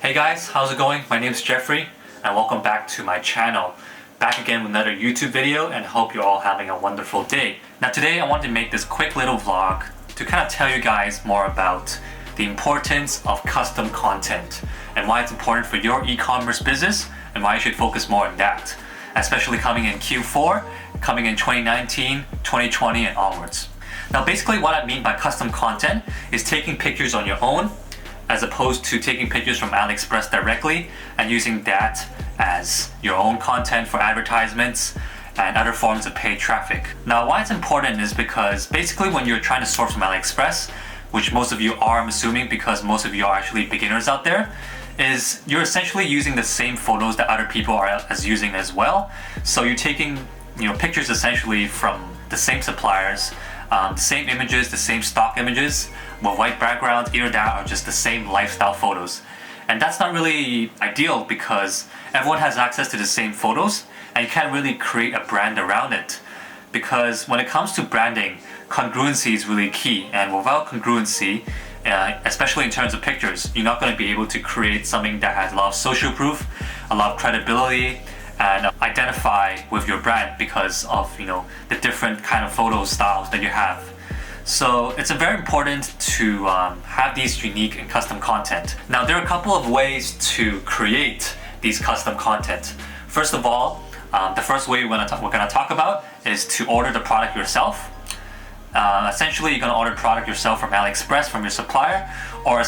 Hey guys, how's it going? My name is Jeffrey and welcome back to my channel. Back again with another YouTube video and hope you're all having a wonderful day. Now today I wanted to make this quick little vlog to kind of tell you guys more about the importance of custom content and why it's important for your e-commerce business and why you should focus more on that, especially coming in Q4, coming in 2019, 2020 and onwards. Now basically what I mean by custom content is taking pictures on your own as opposed to taking pictures from AliExpress directly and using that as your own content for advertisements and other forms of paid traffic. Now why it's important is because basically when you're trying to source from AliExpress, which most of you are, I'm assuming, because most of you are actually beginners out there, is you're essentially using the same photos that other people are using as well. So you're taking pictures essentially from the same suppliers, the same images, the same stock images with white backgrounds, either that or just the same lifestyle photos. And that's not really ideal because everyone has access to the same photos and you can't really create a brand around it. Because when it comes to branding, congruency is really key, and without congruency, especially in terms of pictures, you're not going to be able to create something that has a lot of social proof, a lot of credibility, and identify with your brand because of the different kind of photo styles that you have. So it's very important to have these unique and custom content. Now there are a couple of ways to create these custom content. First of all, the first way we're going to talk about is to order the product yourself. Essentially you're going to order the product yourself from AliExpress, from your supplier, or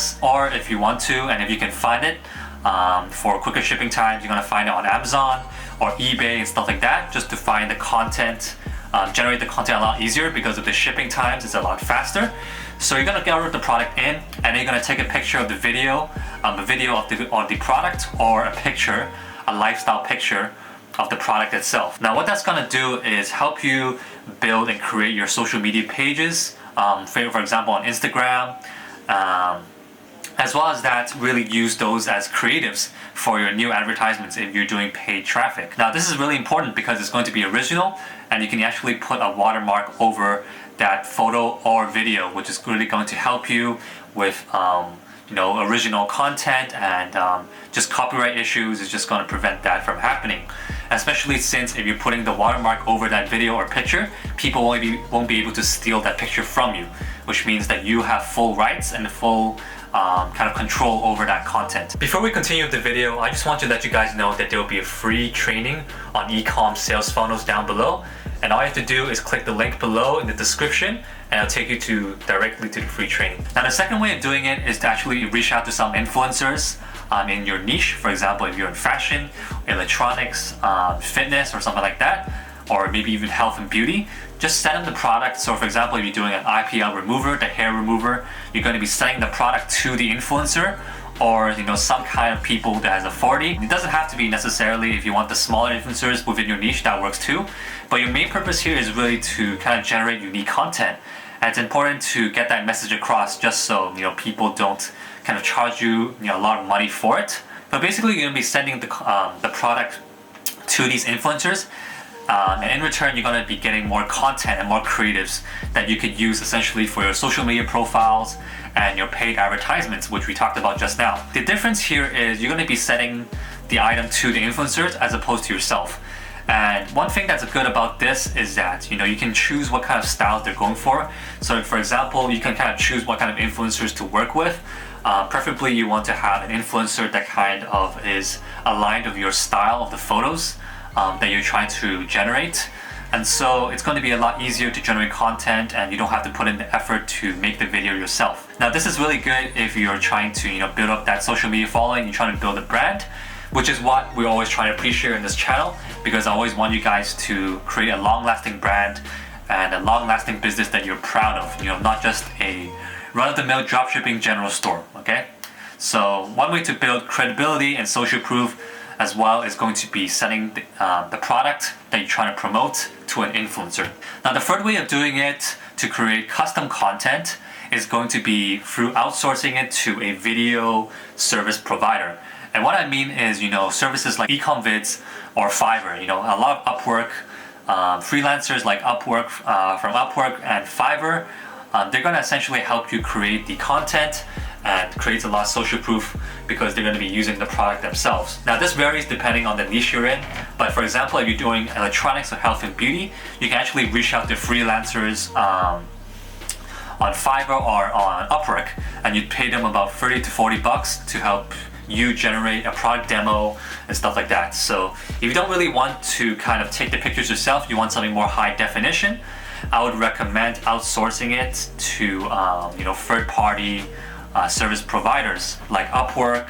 if you want to and if you can find it for quicker shipping times, you're going to find it on Amazon or eBay and stuff like that, just to find the content, generate the content a lot easier because of the shipping times. It's a lot faster. So you're going to order the product in and then you're going to take a picture of the video, of the product, or a lifestyle picture of the product itself. Now what that's going to do is help you build and create your social media pages, for example on Instagram, as well as that really use those as creatives for your new advertisements if you're doing paid traffic. Now this is really important because it's going to be original and you can actually put a watermark over that photo or video, which is really going to help you with original content, and just copyright issues is just going to prevent that from happening. Especially since if you're putting the watermark over that video or picture, people won't be able to steal that picture from you, which means that you have full rights and full kind of control over that content. Before we continue with the video, I just want to let you guys know that there will be a free training on e-com sales funnels down below, and all you have to do is click the link below in the description and it'll take you directly to the free training. Now the second way of doing it is to actually reach out to some influencers in your niche. For example, if you're in fashion, electronics, fitness or something like that, or maybe even health and beauty, just send them the product. So for example, if you're doing an IPL remover, the hair remover, you're going to be sending the product to the influencer or some kind of people that has authority. It doesn't have to be necessarily, if you want the smaller influencers within your niche, that works too. But your main purpose here is really to kind of generate unique content. And it's important to get that message across just so people don't kind of charge you a lot of money for it. But basically you're going to be sending the product to these influencers, and in return you're going to be getting more content and more creatives that you could use essentially for your social media profiles and your paid advertisements, which we talked about just now. The difference here is you're going to be sending the item to the influencers as opposed to yourself. And one thing that's good about this is that you can choose what kind of styles they're going for. So for example, you can kind of choose what kind of influencers to work with. Preferably you want to have an influencer that kind of is aligned with your style of the photos that you're trying to generate. And so it's going to be a lot easier to generate content and you don't have to put in the effort to make the video yourself. Now this is really good if you're trying to build up that social media following, you're trying to build a brand, which is what we always try to preach here in this channel, because I always want you guys to create a long-lasting brand and a long-lasting business that you're proud of, not just a run-of-the-mill dropshipping general store, okay? So one way to build credibility and social proof as well is going to be sending the product that you're trying to promote to an influencer. Now the third way of doing it to create custom content is going to be through outsourcing it to a video service provider. And what I mean is, services like 𝗘-𝗰𝗀𝗀𝗃𝗃 or Fiverr, a lot of Upwork, freelancers like Upwork, from Upwork and Fiverr, they're going to essentially help you create the content and creates a lot of social proof because they're going to be using the product themselves. Now this varies depending on the niche you're in, but for example, if you're doing electronics or health and beauty, you can actually reach out to freelancers on Fiverr or on Upwork, and you'd pay them about 30 to 40 bucks to help you generate a product demo and stuff like that. So if you don't really want to kind of take the pictures yourself, you want something more high definition, I would recommend outsourcing it to third-party service providers like Upwork,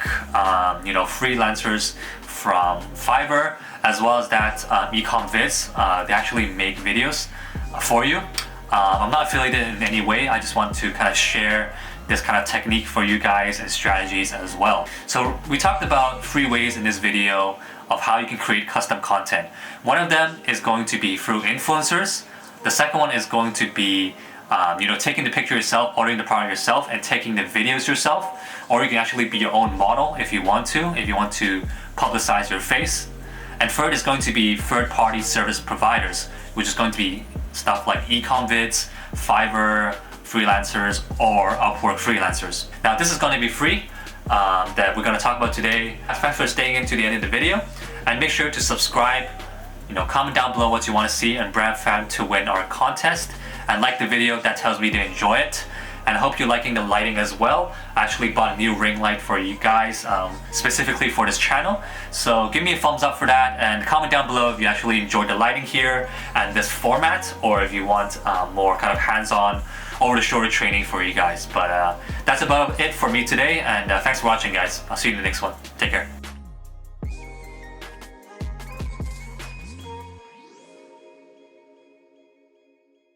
freelancers from Fiverr, as well as that 𝗘-𝗰𝗀𝗀𝗿𝗰𝗲. They actually make videos for you. I'm not affiliated in any way. I just want to kind of share this kind of technique for you guys and strategies as well. So we talked about 3 ways in this video of how you can create custom content. One of them is going to be through influencers. The second one is going to be taking the picture yourself, ordering the product yourself, and taking the videos yourself. Or you can actually be your own model if you want to publicize your face. And third is going to be third-party service providers, which is going to be stuff like 𝗘-𝗰𝗀𝗀𝗿𝗰𝗲, Fiverr freelancers, or Upwork freelancers. Now this is going to be free that we're going to talk about today. Thanks for staying in to the end of the video, and make sure to subscribe. Comment down below what you want to see in BRANDFAM to win our contest, and like the video. That tells me to enjoy it. And I hope you're liking the lighting as well. I actually bought a new ring light for you guys, specifically for this channel. So give me a thumbs up for that, and comment down below if you actually enjoyed the lighting here and this format, or if you want more kind of hands-on, over-the-shoulder training for you guys. But that's about it for me today, and thanks for watching, guys. I'll see you in the next one. Take care.